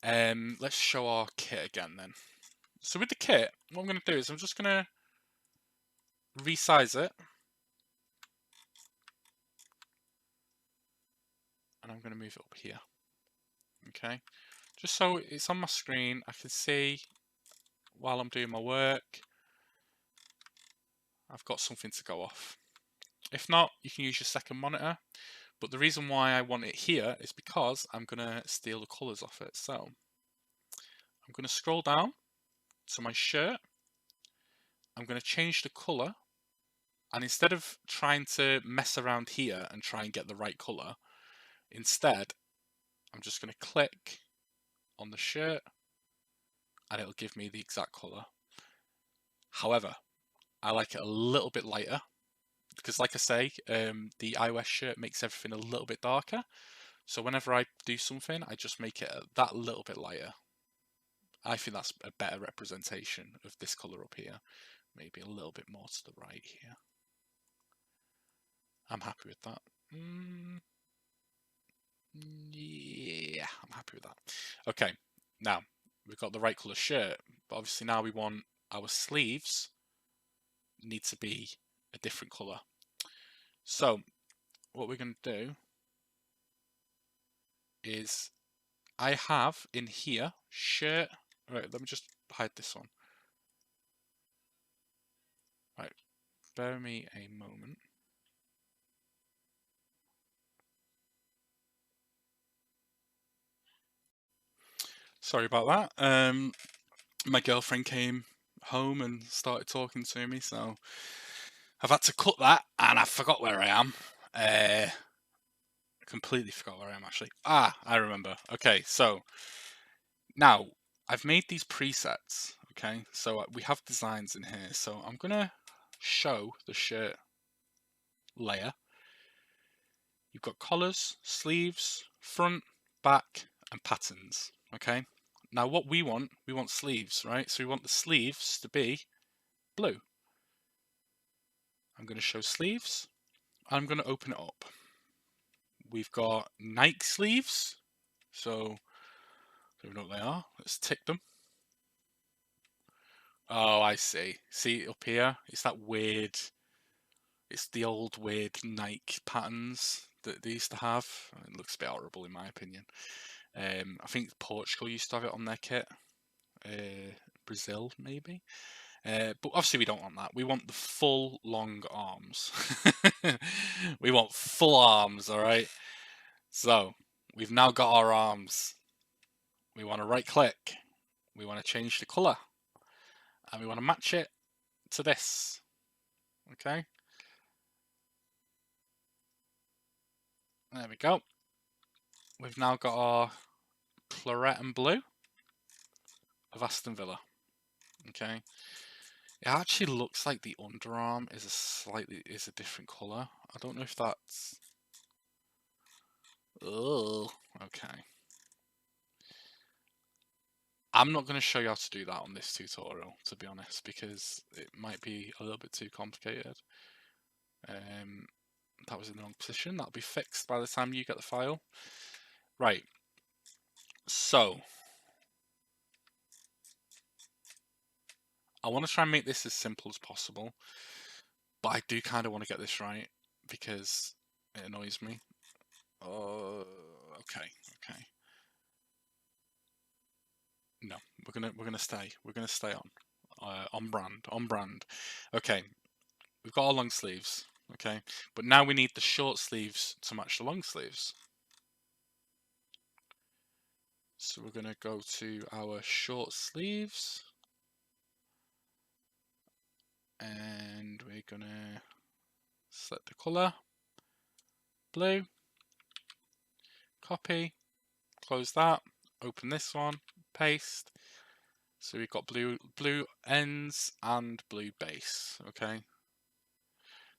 Let's show our kit again then. So with the kit, what I'm going to do is I'm just going to resize it. And I'm going to move it up here. Okay. Just so it's on my screen, I can see while I'm doing my work, I've got something to go off. If not, you can use your second monitor. But the reason why I want it here is because I'm going to steal the colours off it. So I'm going to scroll down to my shirt. I'm going to change the colour. And instead of trying to mess around here and try and get the right colour, instead, I'm just going to click on the shirt and it'll give me the exact colour. However, I like it a little bit lighter because, like I say, the iOS shirt makes everything a little bit darker. So whenever I do something, I just make it that little bit lighter. I think that's a better representation of this colour up here. Maybe a little bit more to the right here. I'm happy with that. Yeah, I'm happy with that. Okay, now we've got the right colour shirt, but obviously now we want our sleeves need to be a different colour. So what we're going to do is I have in here shirt. Right, let me just hide this one. Right, bear me a moment. Sorry about that. My girlfriend came home and started talking to me, so I've had to cut that, and I forgot where I am. Completely forgot where I am actually. I remember. Okay, so now I've made these presets. Okay, so we have designs in here. So I'm gonna show the shirt layer. You've got collars, sleeves, front, back, and patterns. Okay. Now what we want sleeves, right? So we want the sleeves to be blue. I'm going to show sleeves. I'm going to open it up. We've got Nike sleeves. So, do we know what they are? Let's tick them. Oh, I see. See up here? It's that weird, it's the old weird Nike patterns that they used to have. It looks a bit horrible in my opinion. I think Portugal used to have it on their kit. Brazil, maybe. But obviously we don't want that. We want the full long arms. We want full arms, all right? So we've now got our arms. We want to right click. We want to change the color. And we want to match it to this. Okay? There we go. We've now got our claret and blue of Aston Villa. Okay? It actually looks like the underarm is a different colour. I don't know if that's... Oh, okay. I'm not going to show you how to do that on this tutorial, to be honest, because it might be a little bit too complicated. That was in the wrong position. That'll be fixed by the time you get the file. Right. So, I want to try and make this as simple as possible, but I do kind of want to get this right because it annoys me. Okay. No, we're gonna stay on brand. Okay, we've got our long sleeves. Okay, but now we need the short sleeves to match the long sleeves. So we're gonna go to our short sleeves. And we're gonna select the color, blue, copy, close that, open this one, paste. So we've got blue ends and blue base. Okay.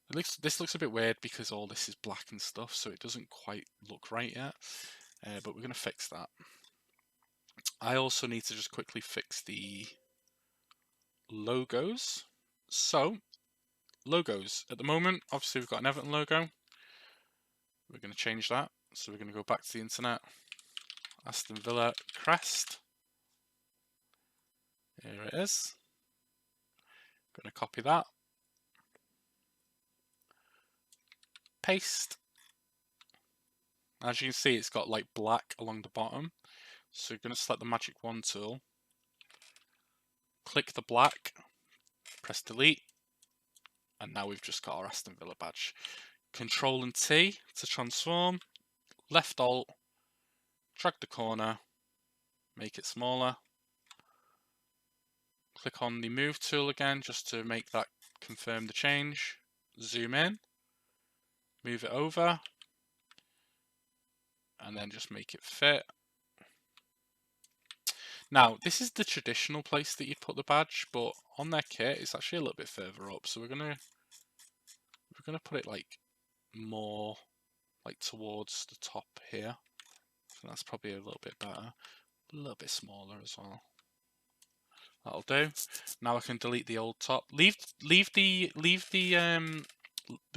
This looks a bit weird because all this is black and stuff, so it doesn't quite look right yet. But we're gonna fix that. I also need to just quickly fix the logos. So logos at the moment, obviously we've got an Everton logo. We're going to change that. So we're going to go back to the internet. Aston Villa crest. Here it is. Going to copy that. Paste. As you can see, it's got like black along the bottom. So you're going to select the magic wand tool. Click the black. Press delete. And now we've just got our Aston Villa badge. Control and T to transform. Left Alt. Drag the corner. Make it smaller. Click on the move tool again just to make that confirm the change. Zoom in. Move it over. And then just make it fit. Now, this is the traditional place that you'd put the badge, but on their kit, it's actually a little bit further up. So we're gonna put it like more like towards the top here. So that's probably a little bit better. A little bit smaller as well. That'll do. Now I can delete the old top. Leave the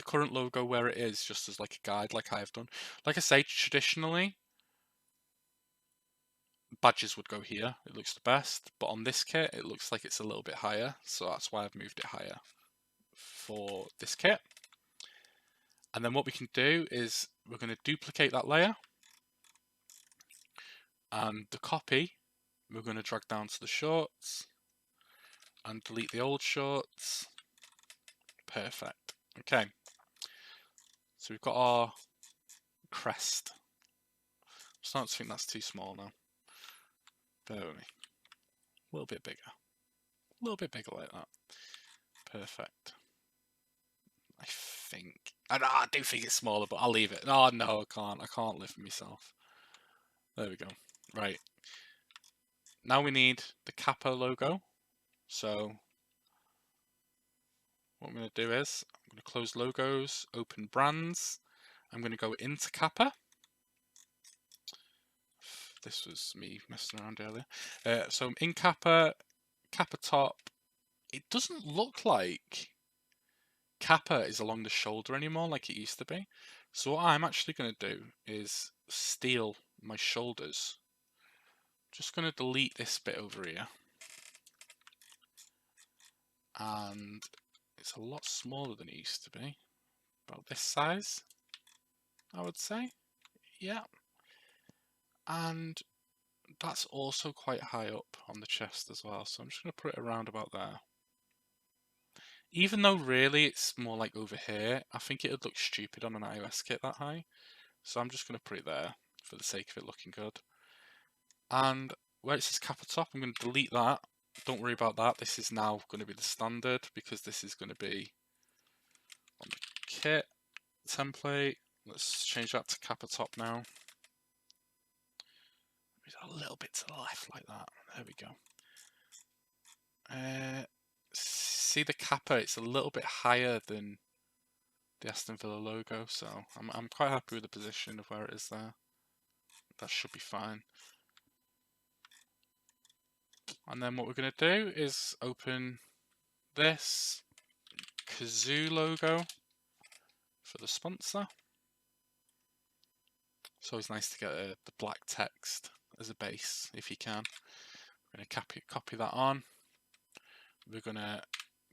current logo where it is, just as like a guide, like I have done. Like I say, traditionally, badges would go here. It looks the best, but on this kit, it looks like it's a little bit higher, so that's why I've moved it higher for this kit. And then what we can do is we're going to duplicate that layer, and the copy we're going to drag down to the shorts and delete the old shorts. Perfect. Okay, so we've got our crest. I'm starting to think that's too small now. Bear with me. A little bit bigger. A little bit bigger like that. Perfect. I think. I do think it's smaller, but I'll leave it. Oh, no, I can't. I can't live with myself. There we go. Right. Now we need the Kappa logo. So what I'm going to do is I'm going to close logos, open brands. I'm going to go into Kappa. This was me messing around earlier. So in Kappa, Kappa top. It doesn't look like Kappa is along the shoulder anymore like it used to be. So what I'm actually going to do is steal my shoulders. Just going to delete this bit over here. And it's a lot smaller than it used to be. About this size, I would say. Yeah. And that's also quite high up on the chest as well. So I'm just going to put it around about there. Even though really it's more like over here, I think it would look stupid on an iOS kit that high. So I'm just going to put it there for the sake of it looking good. And where it says Kappa top, I'm going to delete that. Don't worry about that. This is now going to be the standard because this is going to be on the kit template. Let's change that to Kappa top now. A little bit to the left like that. There we go. See the Kappa, it's a little bit higher than the Aston Villa logo, so I'm quite happy with the position of where it is there. That should be fine. And then what we're going to do is open this Kazoo logo for the sponsor. It's always nice to get the black text as a base if you can. We're going to copy that on. We're going to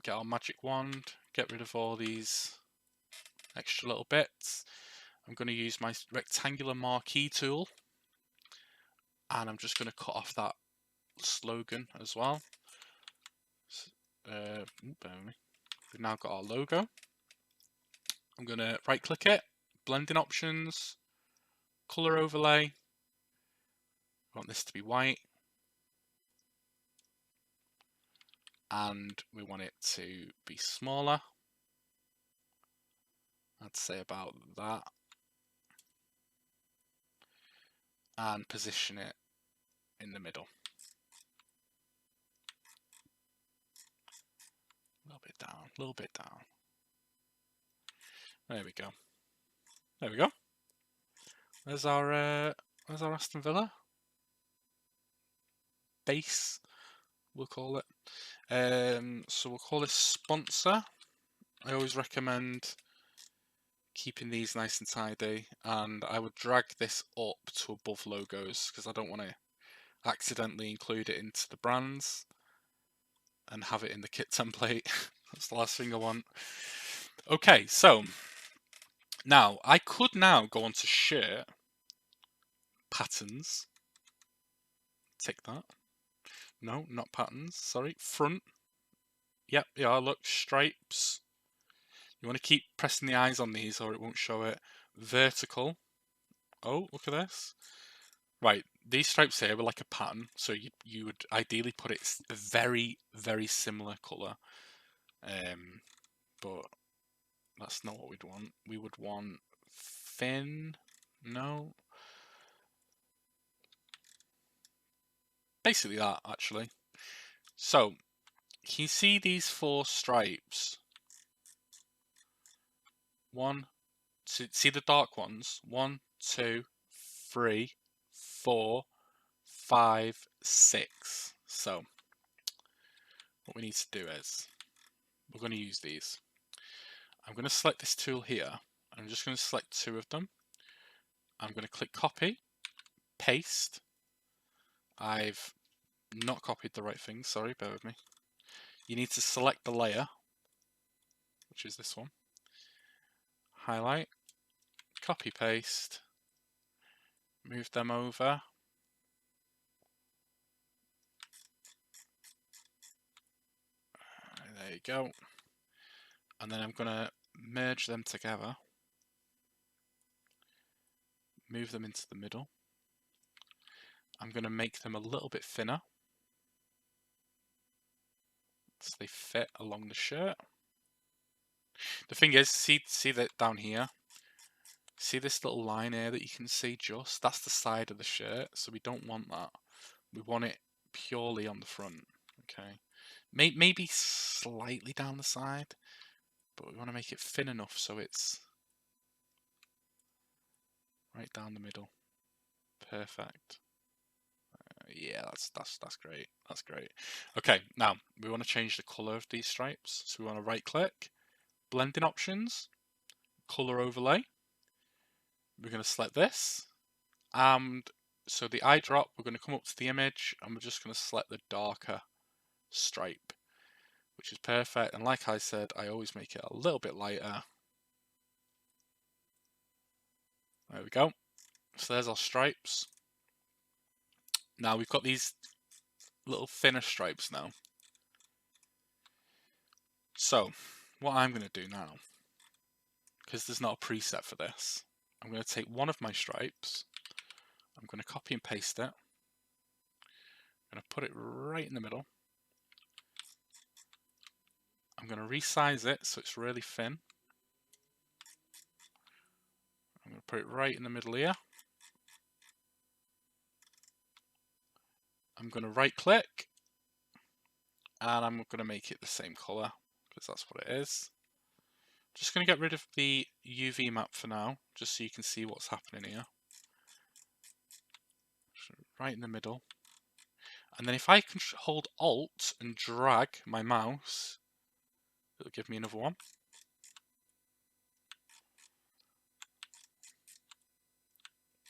get our magic wand, get rid of all these extra little bits. I'm going to use my rectangular marquee tool, and I'm just going to cut off that slogan as well. Bear with me. We've now got our logo. I'm going to right click it, blending options, color overlay. I want this to be white, and we want it to be smaller. I'd say about that, and position it in the middle. A little bit down, a little bit down. There we go. There we go. There's our Aston Villa base, we'll call it. So we'll call this sponsor. I always recommend keeping these nice and tidy, and I would drag this up to above logos because I don't want to accidentally include it into the brands and have it in the kit template. That's the last thing I want. Okay, so now I could now go on to shirt patterns. Tick that. No, not patterns. Sorry, front. Yep, yeah, look, stripes. You want to keep pressing the eyes on these or it won't show it. Vertical. Oh, look at this. Right, these stripes here were like a pattern, so you would ideally put it a very, very similar colour. But that's not what we'd want. We would want thin. No. Basically that, actually. So, can you see these 4 stripes? 1, 2, see the dark ones? 1, 2, 3, 4, 5, 6. So, what we need to do is, we're going to use these. I'm going to select this tool here. I'm just going to select 2 of them. I'm going to click copy, paste. I've not copied the right thing, sorry, bear with me. You need to select the layer, which is this one. Highlight, copy paste, move them over. There you go. And then I'm going to merge them together. Move them into the middle. I'm going to make them a little bit thinner so they fit along the shirt. The thing is, see that down here? See this little line here that you can see just? That's the side of the shirt, so we don't want that. We want it purely on the front, okay? Maybe slightly down the side, but we want to make it thin enough so it's right down the middle. Perfect. Yeah, that's great. That's great. Okay, now we want to change the color of these stripes. So we want to right click, blending options, color overlay. We're going to select this, and so the eye drop, we're going to come up to the image and we're just going to select the darker stripe, which is perfect. And like I said, I always make it a little bit lighter. There we go. So there's our stripes. Now we've got these little thinner stripes now. So what I'm going to do now, because there's not a preset for this, I'm going to take one of my stripes, I'm going to copy and paste it, I'm going to put it right in the middle, I'm going to resize it so it's really thin, I'm going to put it right in the middle here, I'm going to right click, and I'm going to make it the same colour, because that's what it is. Just going to get rid of the UV map for now, just so you can see what's happening here. Right in the middle. And then if I can hold Alt and drag my mouse, it'll give me another one.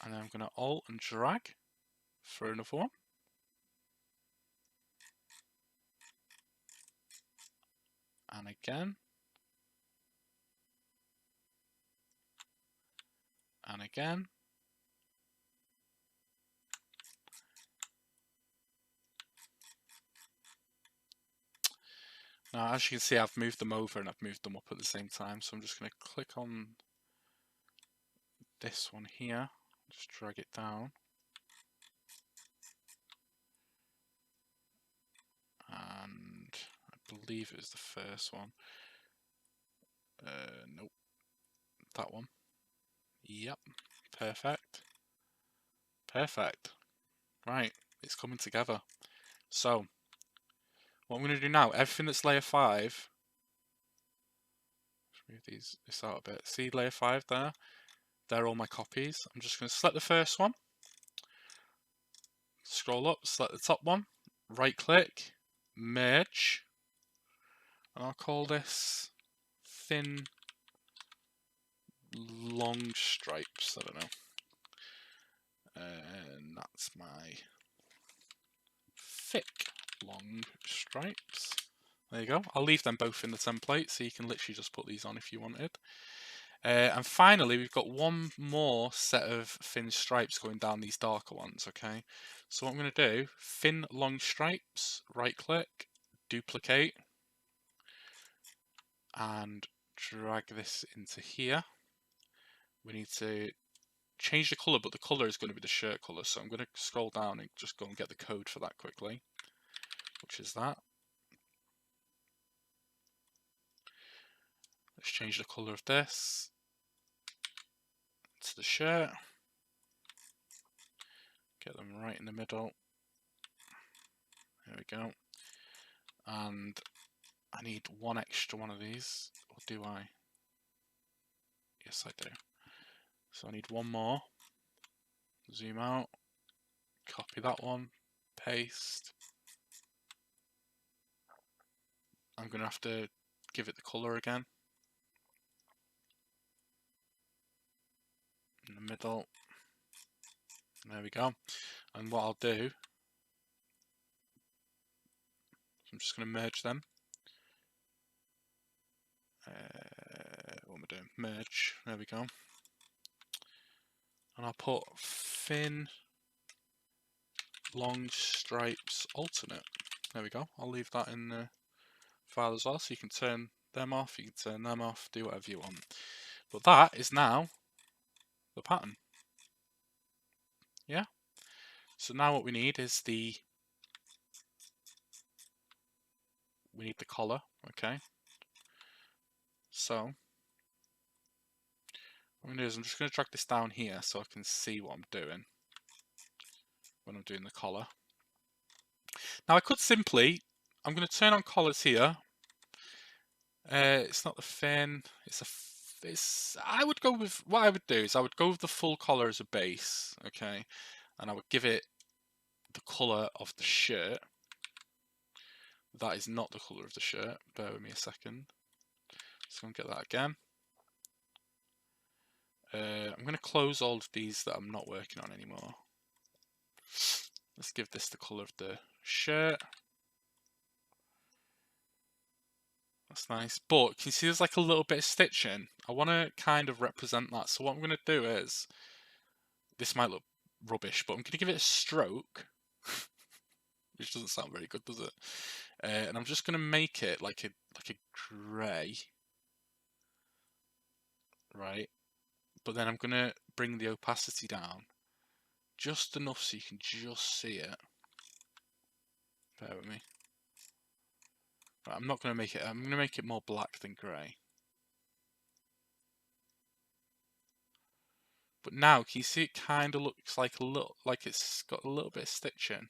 And then I'm going to Alt and drag for another one. And again. And again. Now, as you can see, I've moved them over and I've moved them up at the same time. So I'm just going to click on this one here, just drag it down. And I believe it was the first one. Nope. That one. Yep. Perfect. Perfect. Right. It's coming together. So, what I'm going to do now, everything that's layer 5, let's move this out a bit. See layer 5 there? They're all my copies. I'm just going to select the first one, scroll up, select the top one, right click, merge, and I'll call this thin long stripes. I don't know. And that's my thick long stripes. There you go. I'll leave them both in the template, so you can literally just put these on if you wanted. And finally, we've got one more set of thin stripes going down these darker ones, okay? So what I'm going to do, thin long stripes, right click, duplicate, and drag this into here. We need to change the colour, but the colour is going to be the shirt colour, so I'm going to scroll down and just go and get the code for that quickly, which is that. Let's change the colour of this to the shirt. Get them right in the middle. There we go. And I need one extra one of these, or do I? Yes, I do. So I need one more. Zoom out, copy that one, paste. I'm going to have to give it the colour again. In the middle. There we go. And what I'll do, I'm just going to merge them. What am I doing? Merge. There we go. And I'll put thin long stripes alternate. There we go. I'll leave that in the file as well, so you can turn them off, you can turn them off, do whatever you want. But that is now the pattern. Yeah. So now what we need is we need the collar. Okay. So what I'm going to do is I'm just going to drag this down here so I can see what I'm doing when I'm doing the collar. Now I could simply, I'm going to turn on collars here. It's not the fin, I would go with, what I would do is I would go with the full collar as a base, okay, and I would give it the colour of the shirt. That is not the colour of the shirt, bear with me a second. So I'm going to get that again. I'm going to close all of these that I'm not working on anymore. Let's give this the colour of the shirt. That's nice, but can you see there's like a little bit of stitching? I want to kind of represent that, so what I'm going to do is, this might look rubbish, but I'm going to give it a stroke, which doesn't sound very good, does it? And I'm just going to make it like a grey, right? But then I'm going to bring the opacity down just enough so you can just see it. Bear with me. Right, I'm not going to make it, I'm going to make it more black than grey. But now, can you see it kind of looks like it's got a little bit of stitching?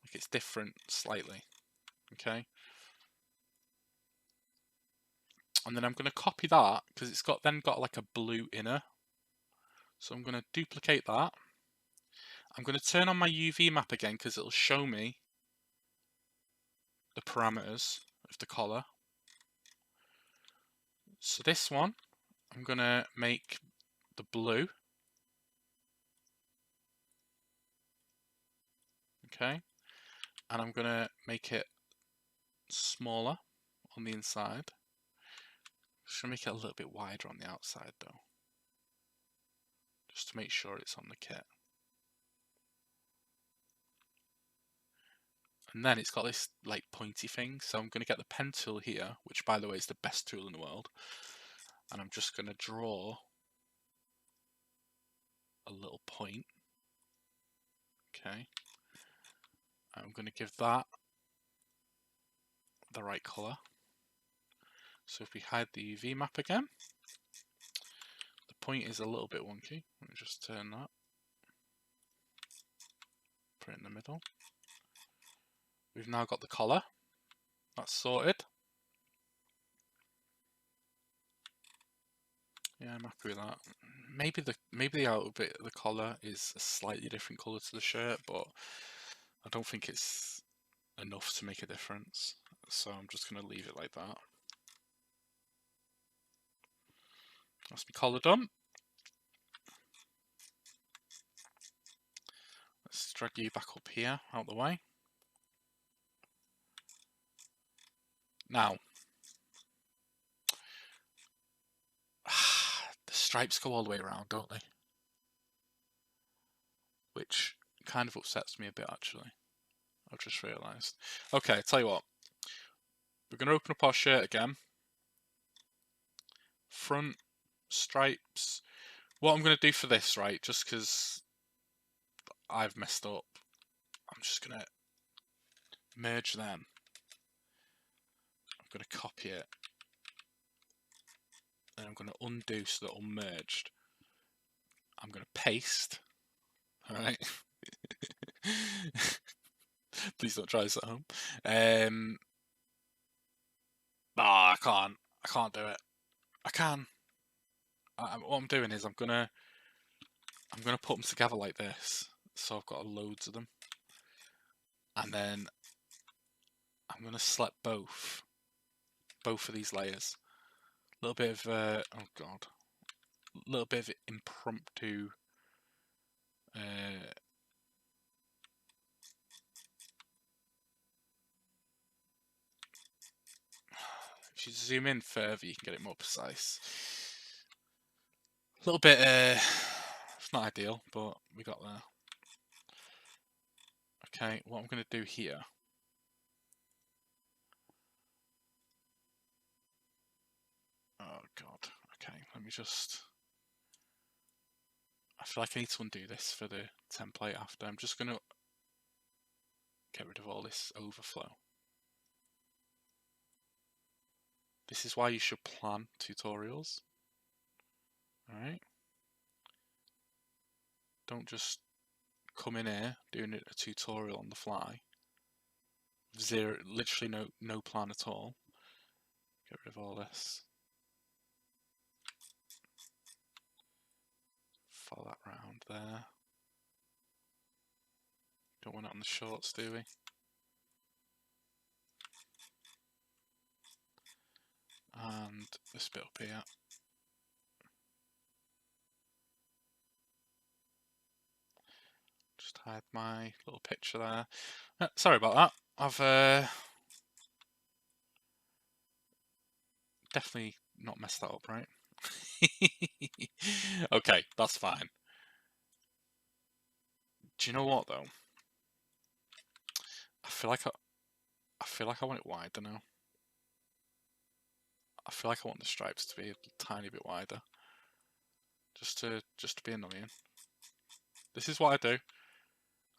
Like it's different slightly, okay? And then I'm going to copy that because it's got like a blue inner. So I'm going to duplicate that. I'm going to turn on my UV map again because it'll show me the parameters of the collar. So this one, I'm going to make the blue. Okay. And I'm going to make it smaller on the inside. Should make it a little bit wider on the outside though, just to make sure it's on the kit. And then it's got this like pointy thing, so I'm going to get the pen tool here, which by the way is the best tool in the world, and I'm just going to draw a little point. Okay, I'm going to give that the right colour. So if we hide the UV map again, the point is a little bit wonky. Let me just turn that, put it in the middle. We've now got the collar. That's sorted. Yeah, I'm happy with that. Maybe the outer bit of the collar is a slightly different colour to the shirt, but I don't think it's enough to make a difference. So I'm just going to leave it like that. That's my collar done. Let's drag you back up here, out the way. Now, the stripes go all the way around, don't they? Which kind of upsets me a bit, actually. I've just realised. Okay, tell you what. We're going to open up our shirt again. Front stripes. What I'm going to do for this, right, just because I've messed up, I'm just going to merge them. I'm going to copy it. And I'm going to undo so they're all merged. I'm going to paste. Alright. Please don't try this at home. I can't do it. I can. What I'm doing is I'm gonna put them together like this. So I've got loads of them. And then I'm gonna select both of these layers. A little bit of oh god. A little bit of impromptu if you zoom in further you can get it more precise. A little bit it's not ideal, but we got there. Okay, what I'm gonna do here. Oh god. Okay, let me just. I feel like I need to undo this for the template after. I'm just gonna get rid of all this overflow. This is why you should plan tutorials. Alright? Don't just come in here doing a tutorial on the fly. Literally no plan at all. Get rid of all this. Follow that round there. Don't want it on the shorts, do we? And this bit up here. Just hide my little picture there. Sorry about that. I've definitely not messed that up, right? Okay, that's fine. Do you know what though? I feel like I want it wider now. I feel like I want the stripes to be a tiny bit wider. Just to be annoying. This is what I do.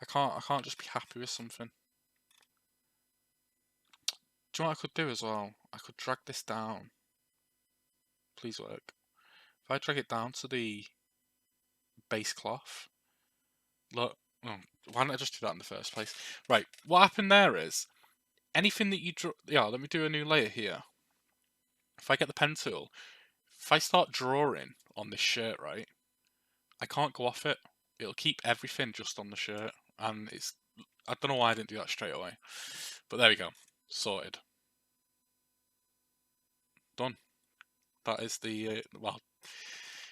I can't just be happy with something. Do you know what I could do as well? I could drag this down. Please work. If I drag it down to the base cloth. Look, oh, why didn't I just do that in the first place? Right, what happened there is, anything that you draw... Yeah, let me do a new layer here. If I get the pen tool, if I start drawing on this shirt, right, I can't go off it. It'll keep everything just on the shirt. And it's... I don't know why I didn't do that straight away. But there we go. Sorted. Done. That is the... well,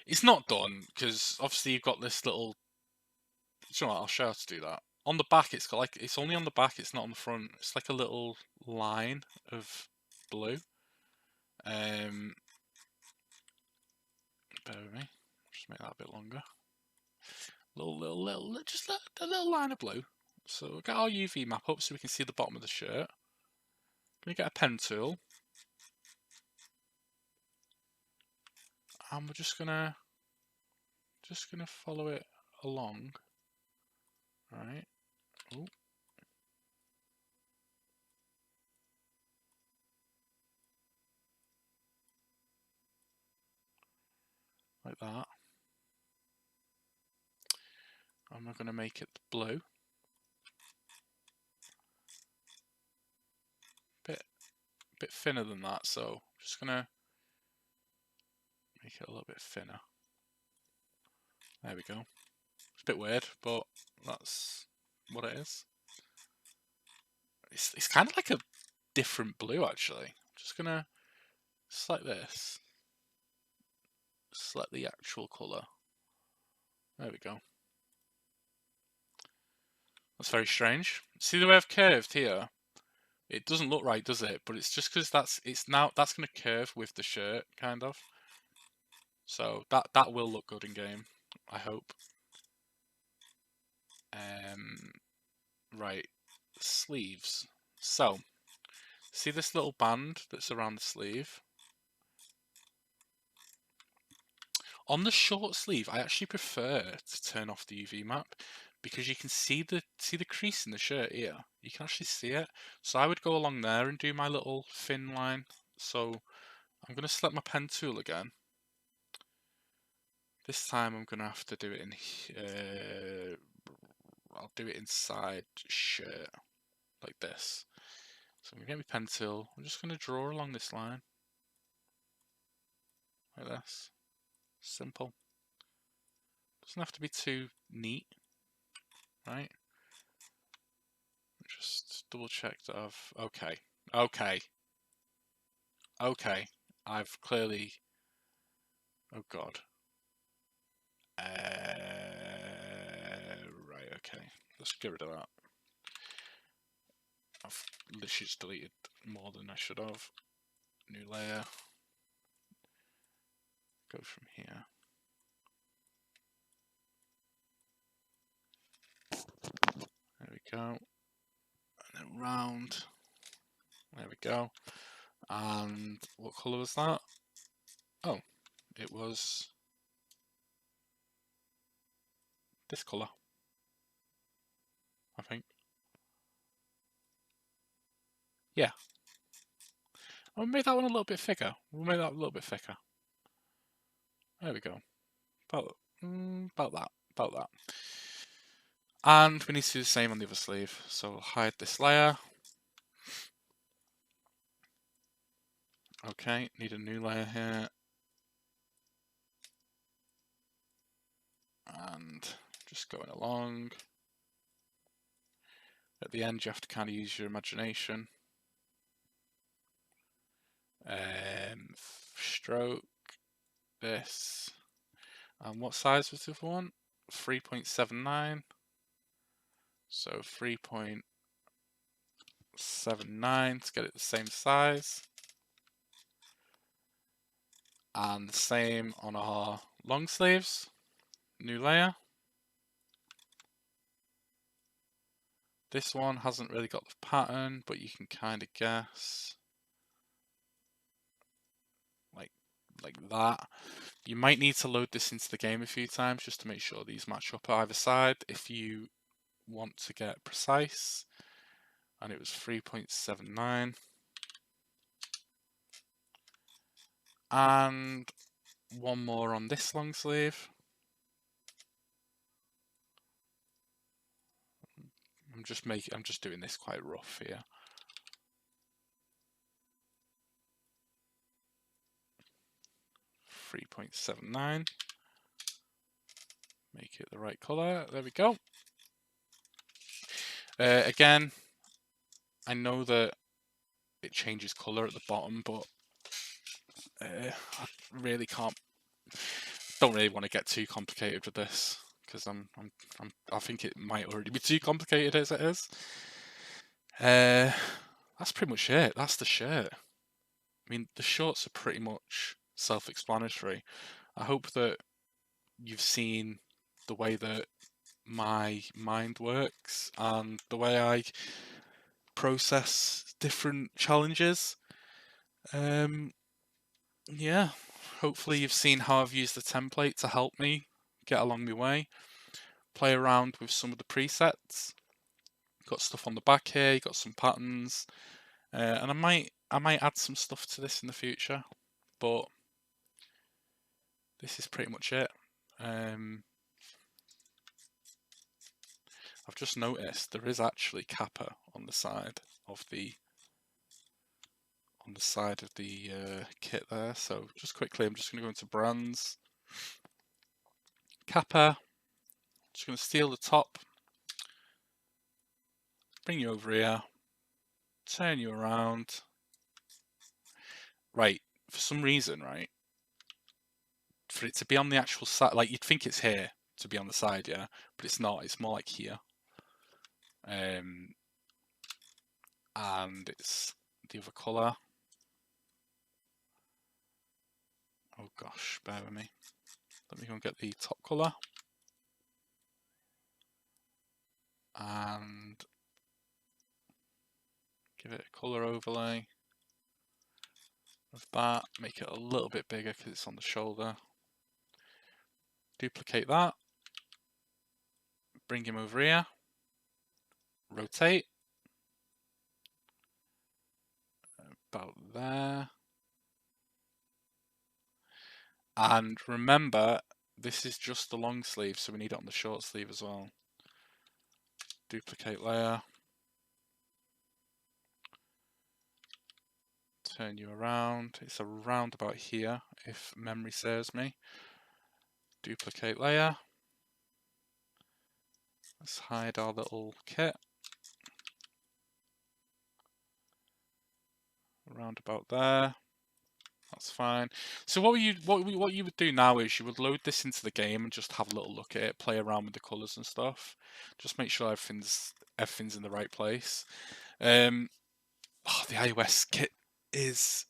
it's not done, because obviously you've got this little... You know what, I'll show you how to do that. On the back, it's got like... It's only on the back, it's not on the front. It's like a little line of blue. Bear with me. Just make that a bit longer. Just a little line of blue. So we'll get our UV map up so we can see the bottom of the shirt. Gonna get a pen tool. And we're just gonna follow it along. Alright. Oh. Like that. And we're gonna make it blue. Bit thinner than that, so just gonna make it a little bit thinner. There we go. It's a bit weird, but that's what it is. It's kind of like a different blue, actually. Just like this. select the actual colour. There we go. That's very strange. See the way I've curved here? It doesn't look right, does it? But it's just because that's going to curve with the shirt, kind of. So that will look good in game, I hope. Right, sleeves. So, see this little band that's around the sleeve? On the short sleeve, I actually prefer to turn off the UV map because you can see the crease in the shirt here. You can actually see it. So I would go along there and do my little thin line. So I'm going to select my pen tool again. This time I'm going to have to do it in I'll do it inside shirt like this. So I'm going to get my pen tool. I'm just going to draw along this line like this. Simple. Doesn't have to be too neat, right? Just double check that I've okay. I've clearly, oh god. Right, okay. Let's get rid of that. I've literally just deleted more than I should have. New layer. Go from here. There we go. And then round. There we go. And what colour was that? Oh, it was this colour, I think. Yeah. I'll make that one a little bit thicker. We'll make that a little bit thicker. There we go. About that. And we need to do the same on the other sleeve. So we'll hide this layer. Okay, need a new layer here. And just going along. At the end, you have to kind of use your imagination. Stroke this. And what size was the other one? 3.79. So 3.79 to get it the same size. And the same on our long sleeves. New layer. This one hasn't really got the pattern, but you can kind of guess. Like that. You might need to load this into the game a few times just to make sure these match up either side if you want to get precise. And it was 3.79. And one more on this long sleeve. I'm just doing this quite rough here. $3.79. Make it the right color. There we go. Again, I know that it changes color at the bottom, but I really can't. Don't really want to get too complicated with this because I think it might already be too complicated as it is. That's pretty much it. That's the shirt. I mean, the shorts are pretty much self-explanatory. I hope that you've seen the way that my mind works and the way I process different challenges. Yeah, hopefully you've seen how I've used the template to help me get along my way. Play around with some of the presets. Got stuff on the back here, got some patterns, and I might add some stuff to this in the future, but this is pretty much it. I've just noticed there is actually Kappa on the side of the kit there. So just quickly, I'm just going to go into brands, Kappa. Just going to steal the top, bring you over here, turn you around. Right, for some reason, right, for it to be on the actual side, like you'd think it's here to be on the side, yeah, but it's not. It's more like here. And it's the other colour. Oh gosh, bear with me. Let me go and get the top colour. And give it a colour overlay of that. Make it a little bit bigger because it's on the shoulder. Duplicate that. Bring him over here. Rotate. About there. And remember, this is just the long sleeve, so we need it on the short sleeve as well. Duplicate layer. Turn you around. It's around about here, if memory serves me. Duplicate layer. Let's hide our little kit. Around about there. That's fine. So what you would do now is you would load this into the game and just have a little look at it, play around with the colours and stuff. Just make sure everything's in the right place. The iOS kit is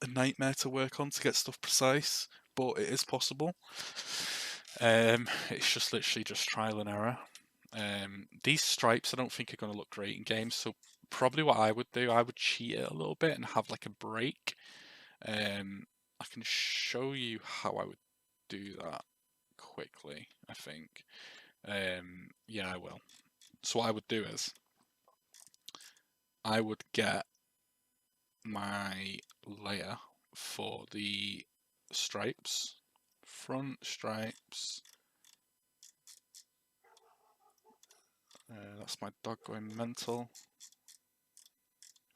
a nightmare to work on to get stuff precise, but it is possible. It's just literally just trial and error. These stripes I don't think are going to look great in games, so probably what I would do, I would cheat it a little bit and have like a break. I can show you how I would do that quickly, I think. Yeah, I will. So what I would do is I would get my layer for the stripes, front stripes. That's my dog going mental.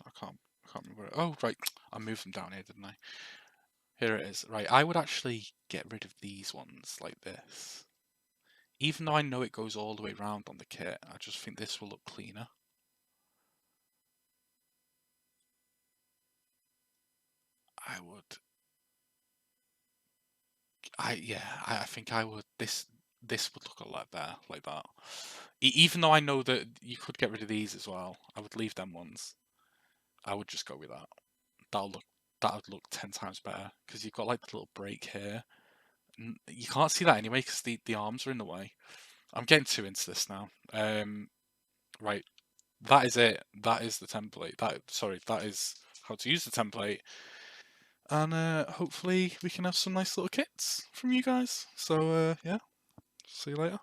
I can't remember. Oh, right. I moved them down here, didn't I? Here it is. Right, I would actually get rid of these ones like this. Even though I know it goes all the way around on the kit, I just think this will look cleaner. I think I would. This would look a lot better like that. Even though I know that you could get rid of these as well, I would leave them ones. I would just go with that. That would look 10 times better because you've got like the little break here. You can't see that anyway because the arms are in the way. I'm getting too into this now. Right, that is it. That is the template. That is how to use the template. And hopefully we can have some nice little kits from you guys. So yeah, see you later.